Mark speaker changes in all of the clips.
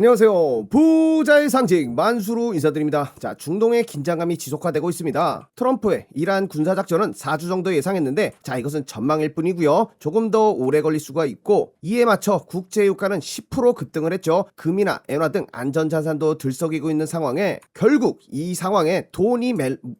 Speaker 1: 안녕하세요. 부자의 상징 만수로 인사드립니다. 자, 중동의 긴장감이 지속화되고 있습니다. 트럼프의 이란 군사작전은 4주 정도 예상했는데 자, 이것은 전망일 뿐이고요. 조금 더 오래 걸릴 수가 있고 이에 맞춰 국제유가는 10% 급등을 했죠. 금이나 엔화 등 안전자산도 들썩이고 있는 상황에 결국 이 상황에 돈이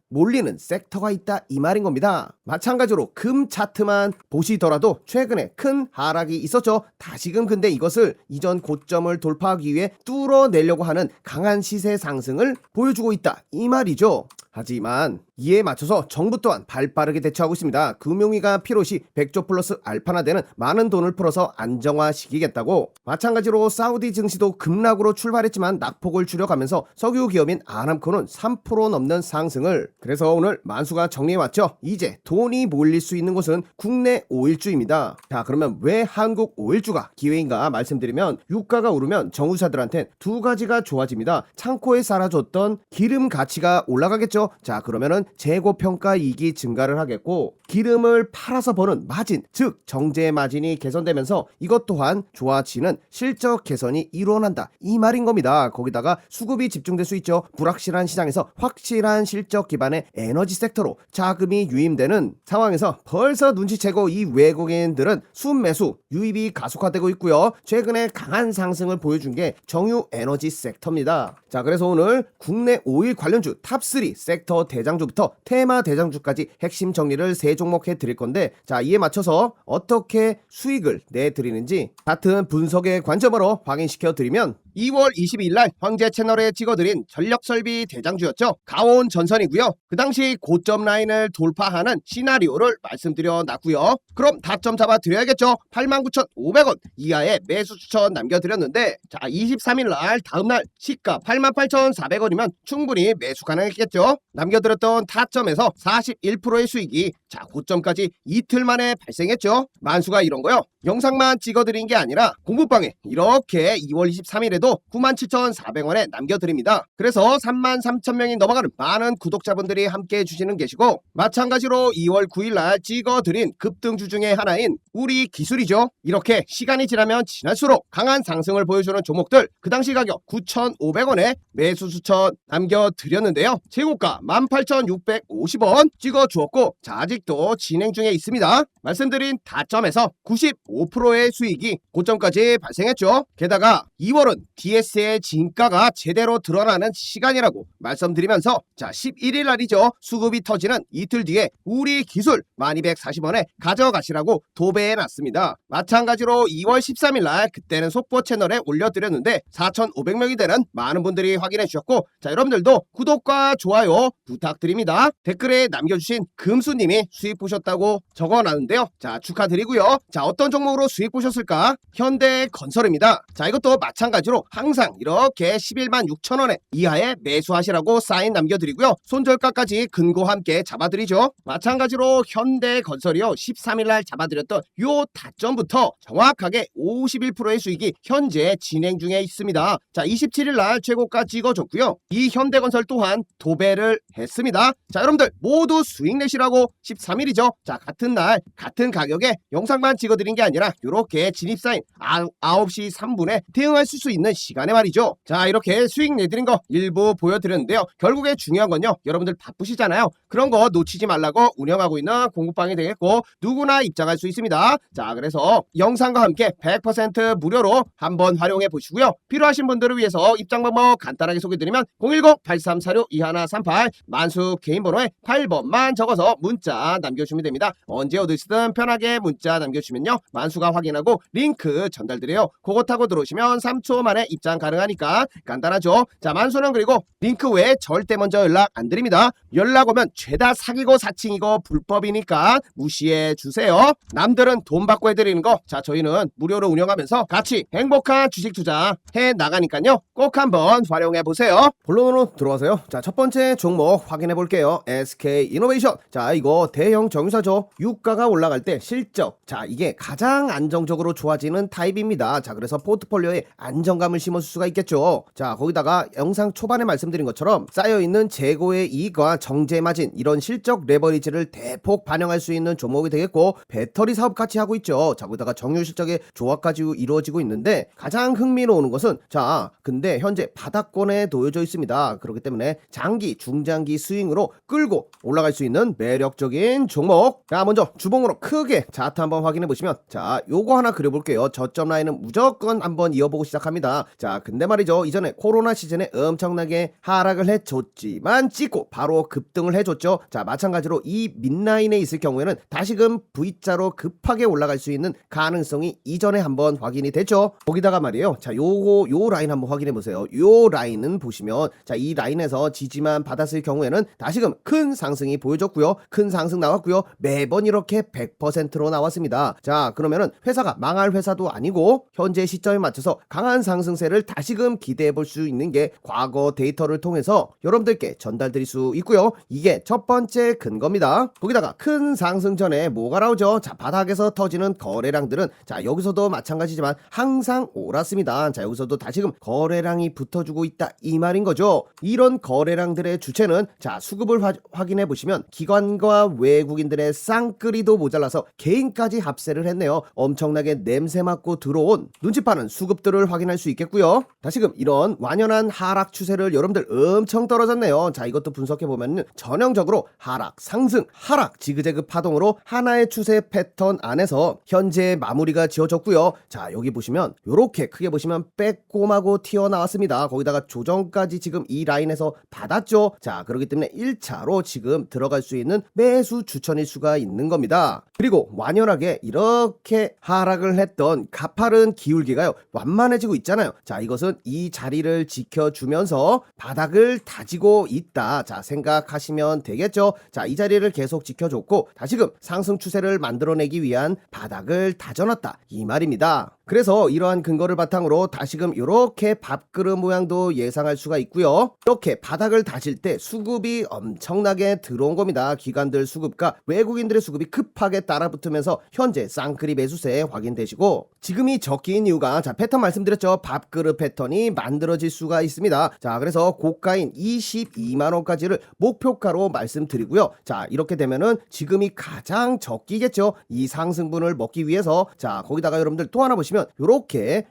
Speaker 1: 몰리는 섹터가 있다 이 말인 겁니다. 마찬가지로 금 차트만 보시더라도 최근에 큰 하락이 있었죠. 다시금 근데 이것을 이전 고점을 돌파하기 위해 뚫어내려고 하는 강한 시세 상승을 보여주고 있다 이 말이죠. 하지만 이에 맞춰서 정부 또한 발빠르게 대처하고 있습니다. 금융위가 필요시 100조 플러스 알파나되는 많은 돈을 풀어서 안정화시키겠다고. 마찬가지로 사우디 증시도 급락으로 출발했지만 낙폭을 줄여가면서 석유 기업인 아람코는 3% 넘는 상승을. 그래서 오늘 만수가 정리해왔죠. 이제 돈이 몰릴 수 있는 곳은 국내 오일주입니다. 자, 그러면 왜 한국 오일주가 기회인가 말씀드리면 유가가 오르면 정유사들한텐 두 가지가 좋아집니다. 창고에 쌓아줬던 기름 가치가 올라가겠죠. 자, 그러면은 재고평가 이익이 증가를 하겠고 기름을 팔아서 버는 마진, 즉 정제 마진이 개선되면서 이것 또한 좋아지는 실적 개선이 일어난다 이 말인 겁니다. 거기다가 수급이 집중될 수 있죠. 불확실한 시장에서 확실한 실적 기반의 에너지 섹터로 자금이 유입되는 상황에서 벌써 눈치채고 이 외국인들은 순매수 유입이 가속화되고 있고요. 최근에 강한 상승을 보여준 게 정유 에너지 섹터입니다. 자, 그래서 오늘 국내 오일 관련주 탑3 섹터 대장주부터 테마 대장주까지 핵심 정리를 세 종목 해드릴 건데 자, 이에 맞춰서 어떻게 수익을 내드리는지 같은 분석의 관점으로 확인시켜 드리면 2월 22일 날 황제 채널에 찍어드린 전력설비 대장주였죠. 가온 전선이고요. 그 당시 고점 라인을 돌파하는 시나리오를 말씀드려 놨고요. 그럼 다점 잡아드려야겠죠. 89,500원 이하의 매수 추천 남겨드렸는데 자, 23일 날 다음날 시가 88,400원이면 충분히 매수 가능했겠죠. 남겨드렸던 타점에서 41%의 수익이 자, 고점까지 이틀 만에 발생했죠. 만수가 이런 거요. 영상만 찍어드린 게 아니라 공부방에 이렇게 2월 23일에도 97,400원에 남겨드립니다. 그래서 33,000명이 넘어가는 많은 구독자분들이 함께 해주시는 계시고 마찬가지로 2월 9일날 찍어드린 급등주 중에 하나인 우리 기술이죠. 이렇게 시간이 지나면 지날수록 강한 상승을 보여주는 종목들 그 당시 가격 9,500원에 매수 추천 남겨드렸는데요. 최고가 18,650원 찍어주었고 자, 아직도 진행 중에 있습니다. 말씀드린 다점에서 95%의 수익이 고점까지 발생했죠. 게다가 2월은 DS의 진가가 제대로 드러나는 시간이라고 말씀드리면서 자, 11일 날이죠. 수급이 터지는 이틀 뒤에 우리 기술 1240원에 가져가시라고 도배해놨습니다. 마찬가지로 2월 13일 날 그때는 속보 채널에 올려드렸는데 4,500명이 되는 많은 분들이 확인해 주셨고 자, 여러분들도 구독과 좋아요 부탁드립니다. 댓글에 남겨주신 금수님이 수익 보셨다고 적어놨는데요. 자, 축하드리고요. 자, 어떤 종목으로 수익 보셨을까? 현대건설입니다. 자, 이것도 마찬가지로 항상 이렇게 11만 6천원에 이하에 매수하시라고 사인 남겨드리고요. 손절가까지 근고 함께 잡아드리죠. 마찬가지로 현대건설이요. 13일날 잡아드렸던 요 타점부터 정확하게 51%의 수익이 현재 진행 중에 있습니다. 자, 27일날 최고가 찍어줬고요. 이 현대건설 또한 도배를 했습니다. 자, 여러분들 모두 수익 내시라고 13일이죠. 자, 같은 날 같은 가격에 영상만 찍어드린 게 아니라 이렇게 진입사인 9시 3분에 대응할 수 있는 시간에 말이죠. 자, 이렇게 수익 내드린 거 일부 보여드렸는데요. 결국에 중요한 건요. 여러분들 바쁘시잖아요. 그런 거 놓치지 말라고 운영하고 있는 공부방이 되겠고 누구나 입장할 수 있습니다. 자, 그래서 영상과 함께 100% 무료로 한번 활용해 보시고요. 필요하신 분들을 위해서 입장 방법 간단하게 소개드리면 010-8346-2138 만수 개인 번호에 8번만 적어서 문자 남겨주시면 됩니다. 언제 어디서든 편하게 문자 남겨주시면요. 만수가 확인하고 링크 전달드려요. 그거 타고 들어오시면 3초 만에 입장 가능하니까 간단하죠. 자, 만수는 그리고 링크 외에 절대 먼저 연락 안 드립니다. 연락 오면 죄다 사기고 사칭이고 불법이니까 무시해 주세요. 남들은 돈 받고 해드리는 거 자, 저희는 무료로 운영하면서 같이 행복한 주식 투자 해 나가니까요. 꼭 한번 활용해 보세요. 본론으로 들어와서요. 자, 첫 번째 종목 확인해 볼게요. SK이노베이션. 자, 이거 대형 정유사죠. 유가가 올라갈 때 실적 자, 이게 가장 안정적으로 좋아지는 타입입니다. 자, 그래서 포트폴리오에 안정감을 심어줄 수가 있겠죠. 자, 거기다가 영상 초반에 말씀드린 것처럼 쌓여있는 재고의 이익과 정제 마진, 이런 실적 레버리지를 대폭 반영할 수 있는 종목이 되겠고, 배터리 사업 같이 하고 있죠. 자, 거기다가 정유 실적의 조합까지 이루어지고 있는데, 가장 흥미로운 것은 자, 근데 현재 바닥권에 놓여져 있습니다. 그렇기 때문에 장기, 중장기 스윙으로 끌고 올라갈 수 있는 매력적인 종목. 자, 먼저 주봉으로 크게 차트 한번 확인해 보시면, 자, 요거 하나 그려볼게요. 저점 라인은 무조건 한번 이어보고 시작합니다. 자, 근데 말이죠, 이전에 코로나 시즌에 엄청나게 하락을 해줬지만 찍고 바로 급등을 해줬죠. 자, 마찬가지로 이 밑라인에 있을 경우에는 다시금 V자로 급하게 올라갈 수 있는 가능성이 이전에 한번 확인이 됐죠. 거기다가 말이에요, 자, 요 라인 한번 확인해 보세요. 요 라인은 보시면, 자, 이 라인에서 지지만 받았을 경우에는 다시금 큰 상승이 보여줬고요. 큰 상승 나왔고요. 매번 이렇게 100%로 나왔습니다. 자, 그러면은 회사가 망할 회사도 아니고 현재 시점에 맞춰서 강한 상승세를 다시금 기대해 볼 수 있는 게 과거 데이터를 통해서 여러분들께 전달드릴 수 있고요. 이게 첫 번째 근거입니다. 거기다가 큰 상승 전에 뭐가 나오죠? 자, 바닥에서 터지는 거래량들은, 자, 여기서도 마찬가지지만 항상 옳았습니다. 자, 여기서도 다시금 거래량이 붙어주고 있다, 이 말인 거죠. 이런 거래량들의 주체는, 자, 수급을 확인해 보시면 기관과 외국인들의 쌍끌이도 모자라서 개인까지 합세를 했네요. 엄청나게 냄새 맡고 들어온 눈치 파는 수급들을 확인할 수 있겠고요. 다시금 이런 완연한 하락 추세를, 여러분들 엄청 떨어졌네요. 자, 이것도 분석해 보면 전형적으로 하락, 상승, 하락, 지그재그 파동으로 하나의 추세 패턴 안에서 현재 마무리가 지어졌고요. 자, 여기 보시면 요렇게 크게 보시면 빼꼼하고 튀어나왔습니다. 거기다가 조정까지 지금 이 라인에서 받았죠. 자, 그렇기 때문에 1차로 지금 들어갈 수 있는 매수 추천일 수가 있는 겁니다. 그리고 완연하게 이렇게 하락을 했던 가파른 기울기가요, 완만해지고 있잖아요. 자, 이것은 이 자리를 지켜주면서 바닥을 다지고 있다, 자, 생각하시면 되겠죠. 자, 이 자리를 계속 지켜줬고 다시금 상승 추세를 만들어내기 위한 바닥을 다져놨다, 이 말입니다. 그래서 이러한 근거를 바탕으로 다시금 이렇게 밥그릇 모양도 예상할 수가 있고요. 이렇게 바닥을 다질 때 수급이 엄청나게 들어온 겁니다. 기관들 수급과 외국인들의 수급이 급하게 따라붙으면서 현재 쌍끌이 매수세 확인되시고, 지금이 적기인 이유가, 자, 패턴 말씀드렸죠. 밥그릇 패턴이 만들어질 수가 있습니다. 자, 그래서 고가인 22만원까지를 목표가로 말씀드리고요. 자, 이렇게 되면은 지금이 가장 적기겠죠. 이 상승분을 먹기 위해서. 자, 거기다가 여러분들 또 하나 보시면 요렇게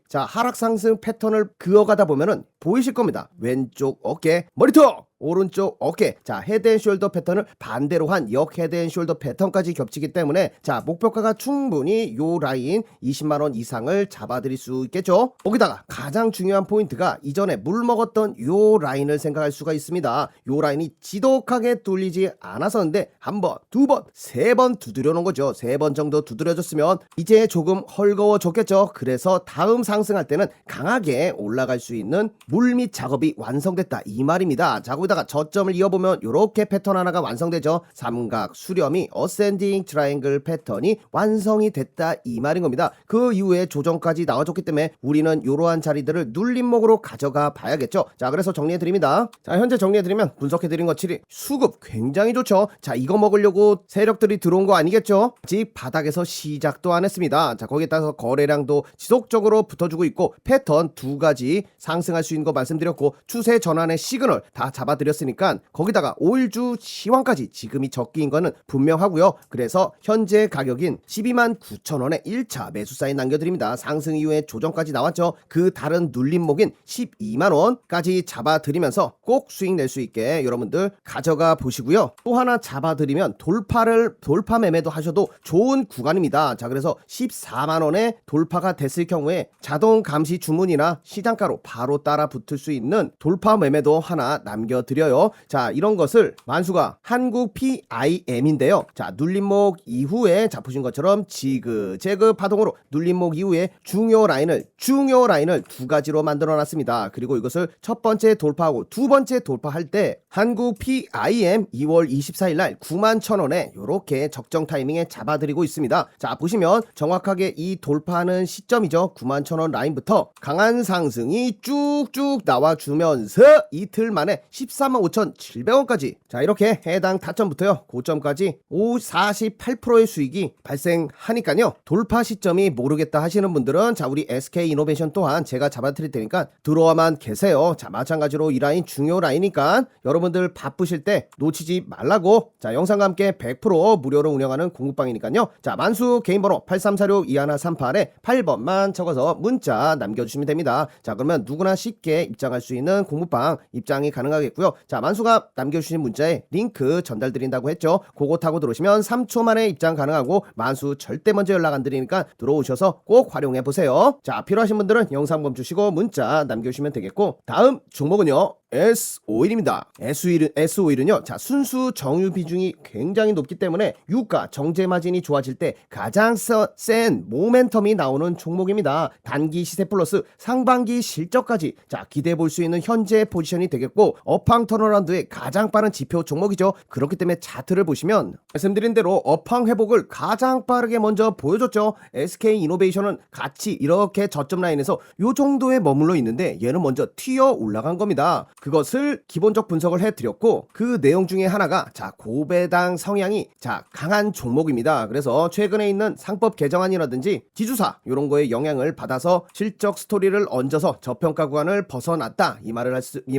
Speaker 1: 자, 하락 상승 패턴을 그어가다 보면은 보이실 겁니다. 왼쪽 어깨, 머리턱, 오른쪽 어깨. 자, 헤드앤숄더 패턴을 반대로 한 역 헤드앤숄더 패턴까지 겹치기 때문에, 자, 목표가가 충분히 요 라인 20만원 이상을 잡아드릴 수 있겠죠. 거기다가 가장 중요한 포인트가 이전에 물 먹었던 요 라인을 생각할 수가 있습니다. 요 라인이 지독하게 뚫리지 않았었는데 한 번, 두 번, 세 번 두드려 놓은 거죠. 세 번 정도 두드려줬으면 이제 조금 헐거워졌겠죠. 그래서 다음 상승할 때는 강하게 올라갈 수 있는 물밑 작업이 완성됐다, 이 말입니다. 자, 거기다가 저점을 이어보면 이렇게 패턴 하나가 완성되죠. 삼각 수렴이 어센딩 트라이앵글 패턴이 완성이 됐다, 이 말인 겁니다. 그 이후에 조정까지 나와줬기 때문에 우리는 이러한 자리들을 눌림목으로 가져가 봐야겠죠. 자, 그래서 정리해드립니다. 자, 현재 정리해드리면 분석해드린 것들이 수급 굉장히 좋죠. 자, 이거 먹으려고 세력들이 들어온 거 아니겠죠? 아직 바닥에서 시작도 안 했습니다. 자, 거기에 따라서 거래량도 지속적으로 붙어주고 있고, 패턴 두 가지 상승할 수 있는 거 말씀드렸고, 추세 전환의 시그널 다 잡아드렸으니까 거기다가 5일주 시황까지 지금이 적기인 거는 분명하고요. 그래서 현재 가격인 129,000원에 1차 매수 사인 남겨드립니다. 상승 이후에 조정까지 나왔죠. 그 다른 눌림목인 12만원까지 잡아드리면서 꼭 수익 낼 수 있게 여러분들 가져가 보시고요. 또 하나 잡아드리면 돌파 매매도 하셔도 좋은 구간입니다. 자, 그래서 14만원에 돌파가 됐을 경우에 자동 감시 주문이나 시장가로 바로 따라 붙을 수 있는 돌파 매매도 하나 남겨드려요. 자, 이런 것을 만수가 한국 PIM인데요. 자, 눌림목 이후에 자, 보신 것처럼 지그재그 파동으로 눌림목 이후에 중요 라인을 두 가지로 만들어 놨습니다. 그리고 이것을 첫 번째 돌파하고 두 번째 돌파할 때 한국 PIM 2월 24일 날 91,000원에 이렇게 적정 타이밍에 잡아드리고 있습니다. 자, 보시면 정확하게 이 돌파하는 시점이죠. 91,000원 라인부터 강한 상승이 쭉쭉 나와주면서 이틀 만에 145,700원까지 자 이렇게 해당 타점부터요 고점까지 48%의 수익이 발생하니까요. 돌파 시점이 모르겠다 하시는 분들은 자 우리 SK이노베이션 또한 제가 잡아드릴 테니까 들어와만 계세요. 자 마찬가지로 이 라인 중요 라인이니까 여러분들 바쁘실 때 놓치지 말라고 자 영상과 함께 100% 무료로 운영하는 공부방이니까요. 자 만수 개인번호 8346-2138에 8번만 적어서 문자 남겨주시면 됩니다. 자 그러면 누구나 쉽게 입장할 수 있는 공부방 입장이 가능하겠고요. 자 만수가 남겨주신 문자에 링크 전달드린다고 했죠. 그거 타고 들어오시면 3초 만에 입장 가능하고 만수 절대 먼저 연락 안 드리니까 들어오셔서 꼭 활용해 보세요. 자 필요하신 분들은 영상 멈추시고 문자 남겨주시면 되겠고 다음 종목은요. S-오일입니다. S-오일은요. 자 순수 정유 비중이 굉장히 높기 때문에 유가 정제 마진이 좋아질 때 가장 센 모멘텀이 나오는 종목입니다. 단기 시세 플러스 상반기 실적까지 자 기대해 볼 수 있는 현재 포지션이 되겠고 업황 턴어라운드의 가장 빠른 지표 종목이죠. 그렇기 때문에 차트를 보시면 말씀드린 대로 업황 회복을 가장 빠르게 먼저 보여줬죠. SK이노베이션은 같이 이렇게 저점 라인에서 요 정도에 머물러 있는데 얘는 먼저 튀어 올라간 겁니다. 그것을 기본적 분석을 해드렸고 그 내용 중에 하나가 자 고배당 성향이 자 강한 종목입니다. 그래서 최근에 있는 상법 개정안이라든지 지주사 이런 거에 영향을 받아서 실적 스토리를 얹어서 저평가 구간을 벗어났다 이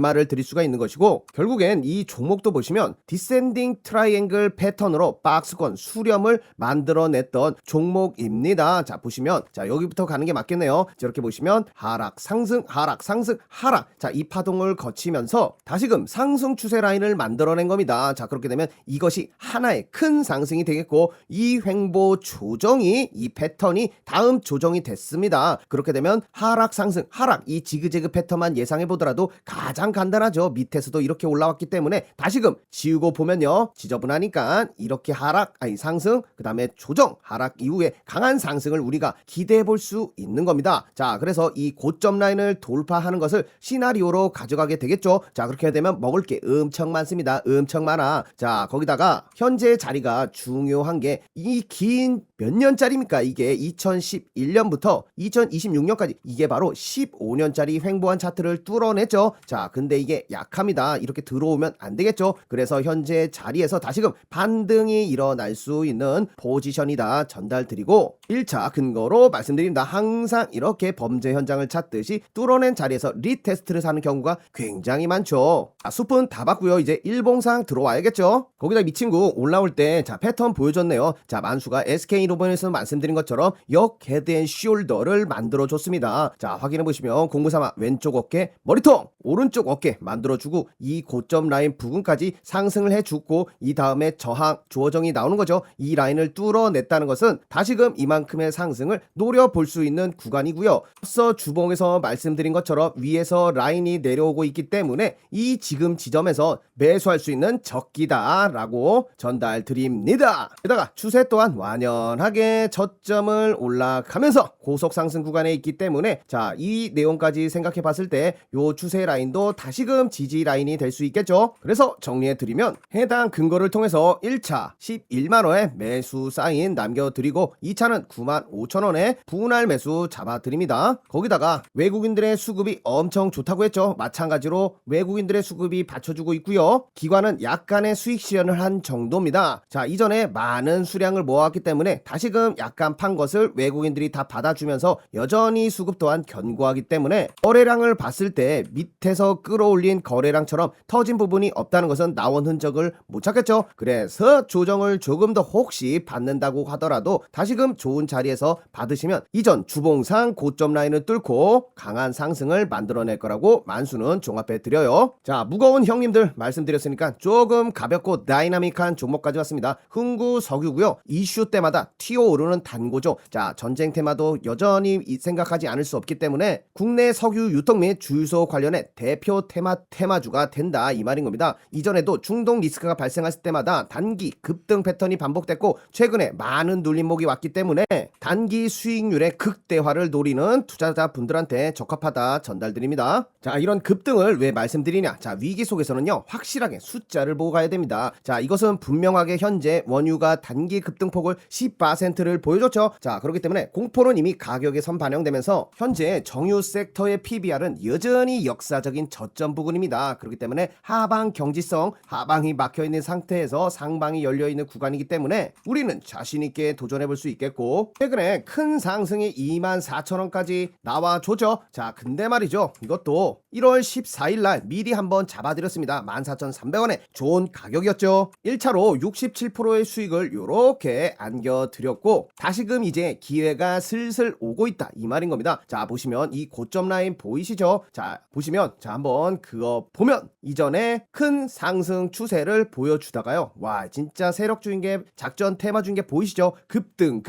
Speaker 1: 말을 드릴 수가 있는 것이고 결국엔 이 종목도 보시면 디센딩 트라이앵글 패턴으로 박스권 수렴을 만들어냈던 종목입니다. 자 보시면 자 여기부터 가는 게 맞겠네요. 이렇게 보시면 하락 상승 하락 상승 하락 자 이 파동을 거치면서 다시금 상승 추세 라인을 만들어낸 겁니다. 자 그렇게 되면 이것이 하나의 큰 상승이 되겠고 이 횡보 조정이 이 패턴이 다음 조정이 됐습니다. 그렇게 되면 하락 상승 하락 이 지그재그 패턴만 예상해 보더라도 가장 간단하죠. 밑에서도 이렇게 올라왔기 때문에 다시금 지우고 보면요 지저분하니까 이렇게 하락 아니 상승 그 다음에 조정 하락 이후에 강한 상승을 우리가 기대해 볼 수 있는 겁니다. 자 그래서 이 고점 라인을 돌파하는 것을 시나리오로 가져가게 되겠죠. 자 그렇게 되면 먹을 게 엄청 많습니다. 엄청 많아. 자 거기다가 현재 자리가 중요한 게 이 긴 몇 년짜리입니까? 이게 2011년부터 2026년까지 이게 바로 15년짜리 횡보한 차트를 뚫어냈죠. 자 근데 이게 약합니다. 이렇게 들어오면 안 되겠죠. 그래서 현재 자리에서 다시금 반등이 일어날 수 있는 포지션이다 전달드리고 1차 근거로 말씀드립니다. 항상 이렇게 범죄 현장을 찾듯이 뚫어낸 자리에서 리테스트를 사는 경우가 굉장히 많죠. 자, 숲은 다 봤고요. 이제 일봉상 들어와야겠죠. 거기다 이 친구 올라올 때 자 패턴 보여줬네요. 자 만수가 SK이노베이션에서 말씀드린 것처럼 역 헤드앤숄더를 만들어줬습니다. 자 확인해 보시면 공부삼아 왼쪽 어깨 머리통 오른쪽 어깨 만들어주고 이 고점 라인 부근까지 상승을 해주고 이 다음에 저항 조정이 나오는 거죠. 이 라인을 뚫어냈다는 것은 다시금 이만큼의 상승을 노려볼 수 있는 구간이고요. 앞서 주봉에서 말씀드린 것처럼 위에서 라인이 내려오고 있기 때문에 이 지금 지점에서 매수할 수 있는 적기다라고 전달드립니다. 게다가 추세 또한 완연하게 저점을 올라가면서 고속 상승 구간에 있기 때문에 자 이 내용까지 생각해 봤을 때 요 추세 라인도 다시금 지지 라인이 될 수 있겠죠. 그래서 정리해 드리면 해당 근거를 통해서 1차 11만원에 매수 사인 남겨드리고 2차는 95,000원에 분할 매수 잡아드립니다. 거기다가 외국인들의 수급이 엄청 좋다고 했죠. 마찬가지로 외국인들의 수급이 받쳐주고 있고요. 기관은 약간의 수익 실현을 한 정도입니다. 자 이전에 많은 수량을 모아왔기 때문에 다시금 약간 판 것을 외국인들이 다 받아주면서 여전히 수급 또한 견고하기 때문에 거래량을 봤을 때 밑에서 끌어올린 거래량처럼 터진 부분이 없다는 것은 나온 흔적을 못 찾겠죠. 그래서 조정을 조금 더 혹시 받는다고 하더라도 다시금 좋은 자리에서 받으시면 이전 주봉상 고점 라인을 뚫고 강한 상승을 만들어낼 거라고 만수는 종합해 드려요. 자 무거운 형님들 말씀드렸으니까 조금 가볍고 다이나믹한 종목 가져왔습니다. 흥구 석유고요. 이슈 때마다 튀어오르는 단고죠. 자 전쟁 테마도 여전히 생각하지 않을 수 없기 때문에 국내 석유 유통 및 주유소 관련해 대표 테마주가 된다 이 말인 겁니다. 이전에도 중동 리스크가 발생했을 때마다 단기 급등 패턴이 반복됐고 최근에 많은 눌림목이 왔기 때문에 단기 수익률의 극대화를 노리는 투자자분들한테 적합하다 전달드립니다. 자 이런 급등을 왜 말씀드리냐? 자, 위기 속에서는요, 확실하게 숫자를 보고 가야 됩니다. 자, 이것은 분명하게 현재 원유가 단기 급등폭을 10%를 보여줬죠. 자, 그렇기 때문에 공포는 이미 가격에 선 반영되면서 현재 정유 섹터의 PBR은 여전히 역사적인 저점 부근입니다. 그렇기 때문에 하방 경지성, 하방이 막혀있는 상태에서 상방이 열려있는 구간이기 때문에 우리는 자신있게 도전해볼 수 있겠고, 최근에 큰 상승이 24,000원까지 나와줬죠. 자, 근데 말이죠, 이것도 1월 14일날 미리 한번 잡아드렸습니다. 14,300원에 좋은 가격이었죠. 1차로 67%의 수익을 요렇게 안겨드렸고, 다시금 이제 기회가 슬슬 오고 있다, 이 말인 겁니다. 자, 보시면 이 고점 라인 보이시죠? 자, 보시면, 자, 한번 그거 보면 이전에 큰 상승 추세를 보여주다가요, 와, 진짜 세력주인 게, 작전 테마주인 게 보이시죠? 급등.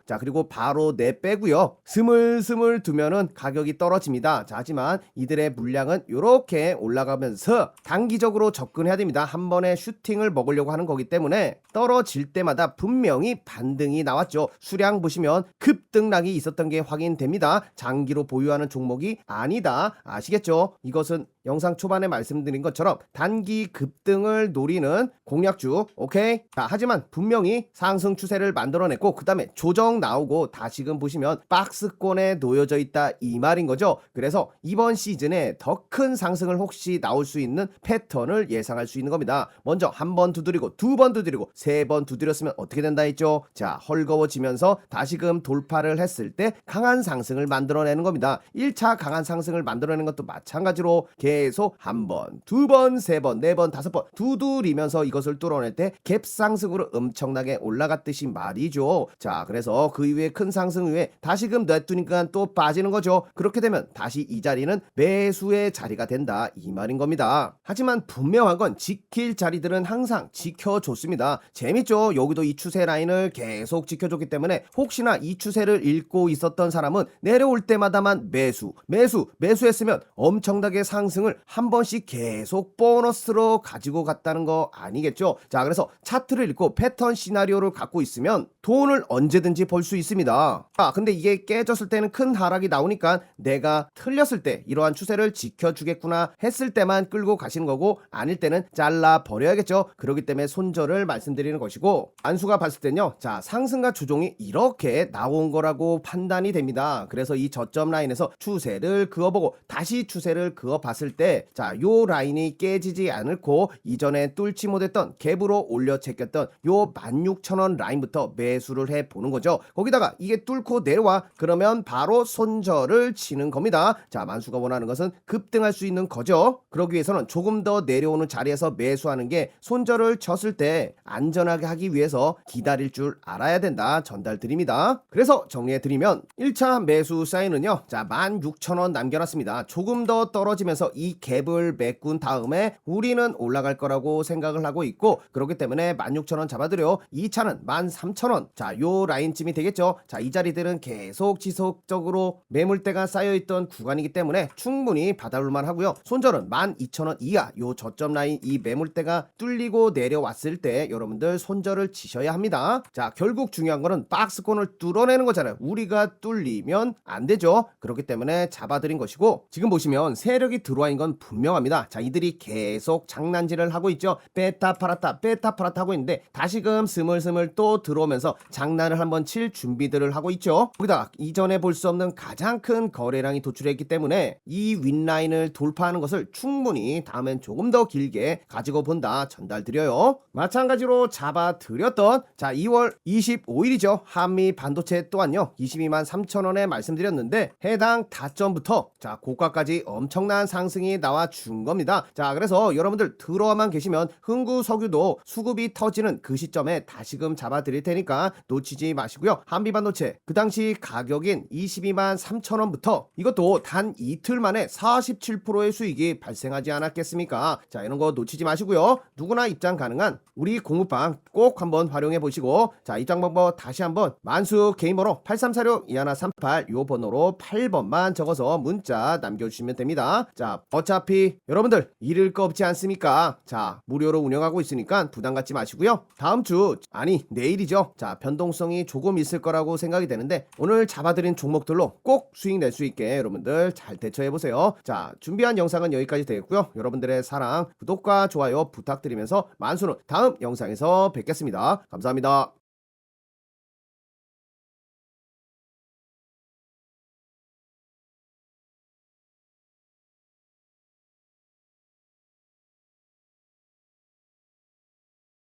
Speaker 1: 자, 그리고 바로 내빼고요, 스물스물 두면은 가격이 떨어집니다. 자, 하지만 이들의 물량은 요렇게 올라가면서 단기적으로 접근해야 됩니다. 한 번에 슈팅을 먹으려고 하는 거기 때문에 떨어질 때마다 분명히 반등이 나왔죠. 수량 보시면 급등락이 있었던 게 확인됩니다. 장기로 보유하는 종목이 아니다, 아시겠죠? 이것은 영상 초반에 말씀드린 것처럼 단기 급등을 노리는 공략주. 오케이? 자, 하지만 분명히 상승 추세를 만들어냈고, 그 다음에 조정 나오고 다시금 보시면 박스권에 놓여져 있다, 이 말인 거죠. 그래서 이번 시즌에 더 큰 상승을 혹시 나올 수 있는 패턴을 예상할 수 있는 겁니다. 먼저 한 번 두드리고, 두 번 두드리고, 세 번 두드렸으면 어떻게 된다 했죠? 자, 헐거워지면서 다시금 돌파를 했을 때 강한 상승을 만들어내는 겁니다. 1차 강한 상승을 만들어내는 것도 마찬가지로 계속 한 번, 두 번, 세 번, 네 번, 다섯 번 두드리면서 이것을 뚫어낼 때 갭 상승으로 엄청나게 올라갔듯이 말이죠. 자, 그래서 그 이후에 큰 상승 후에 다시금 놔두니까 또 빠지는 거죠. 그렇게 되면 다시 이 자리는 매수의 자리가 된다, 이 말인 겁니다. 하지만 분명한 건 지킬 자리들은 항상 지켜줬습니다. 재밌죠? 여기도 이 추세 라인을 계속 지켜줬기 때문에 혹시나 이 추세를 읽고 있었던 사람은 내려올 때마다만 매수했으면 엄청나게 상승을 한 번씩 계속 보너스로 가지고 갔다는 거 아니겠죠? 자, 그래서 차트를 읽고 패턴 시나리오를 갖고 있으면 돈을 언제든지 벌 수 있습니다. 아, 근데 이게 깨졌을 때는 큰 하락이 나오니까 내가 틀렸을 때 이러한 추세를 지켜주겠구나 했을 때만 끌고 가시는 거고, 아닐 때는 잘라 버려야겠죠. 그렇기 때문에 손절을 말씀드리는 것이고, 안수가 봤을 때는요, 자, 상승과 조정이 이렇게 나온 거라고 판단이 됩니다. 그래서 이 저점 라인에서 추세를 그어보고 다시 추세를 그어봤을 때, 자, 요 라인이 깨지지 않고 이전에 뚫지 못했던 갭으로 올려 제꼈던 요 16,000원 라인부터 매수를 해보는 거죠. 거기다가 이게 뚫고 내려와 그러면 바로 손절을 치는 겁니다. 자, 만수가 원하는 것은 급등할 수 있는 거죠. 그러기 위해서는 조금 더 내려오는 자리에서 매수하는 게, 손절을 쳤을 때 안전하게 하기 위해서 기다릴 줄 알아야 된다, 전달 드립니다. 그래서 정리해드리면 1차 매수 사인은요, 자, 16,000원 남겨놨습니다. 조금 더 떨어지면서 이 갭을 메꾼 다음에 우리는 올라갈 거라고 생각을 하고 있고, 그렇기 때문에 16,000원 잡아드려. 2차는 13,000원. 자, 요 라인쯤이 되겠죠. 자, 이 자리들은 계속 지속적으로 매물대가 쌓여있던 구간이기 때문에 충분히 받아올만 하고요. 손절은 12,000원 이하, 요 저점 라인 이 매물대가 뚫리고 내려왔을 때 여러분들 손절을 치셔야 합니다. 자, 결국 중요한 거는 박스권을 뚫어내는 거잖아요. 우리가 뚫리면 안 되죠. 그렇기 때문에 잡아드린 것이고, 지금 보시면 세력이 들어와 있는 건 분명합니다. 자, 이들이 계속 장난질을 하고 있죠. 베타 팔았다 하고 있는데 다시금 스물스물 또 들어오면서 장난을 한번 칠 준비들을 하고 있죠. 거기다 이전에 볼 수 없는 가장 큰 거래량이 도출했기 때문에 이 윗라인을 돌파하는 것을 충분히 다음엔 조금 더 길게 가지고 본다, 전달드려요. 마찬가지로 잡아드렸던, 자, 2월 25일이죠. 한미 반도체 또한요, 223,000원에 말씀드렸는데 해당 타점부터 자, 고가까지 엄청난 상승이 나와준 겁니다. 자, 그래서 여러분들 들어와만 계시면 흥구석유도 수급이 터지는 그 시점에 다시금 잡아드릴 테니까 놓치지 마시고요. 한미 반도체 그 당시 가격인 223,000원부터 이것도 단 이틀 만에 47%의 수익이 발생하지 않았겠습니까? 자, 이런 거 놓치지 마시고요. 누구나 입장 가능한 우리 공부방 꼭 한번 활용해 보시고, 자, 입장 방법 다시 한번 만수 개인번호 8346-2138 요 번호로 8번만 적어서 문자 남겨주시면 됩니다. 자, 어차피 여러분들 잃을 거 없지 않습니까? 자, 무료로 운영하고 있으니까 부담 갖지 마시고요. 다음 주, 아니 내일이죠. 자, 변동성이 조금 있을 거라고 생각이 되는데 오늘 잡아드린 종목들로 꼭 수익 낼 수 있게 여러분들 잘 대처해보세요. 자, 준비한 영상은 여기까지 되겠고요. 여러분들의 사랑, 구독과 좋아요 부탁드리면서 만수는 다음 영상에서 뵙겠습니다. 감사합니다.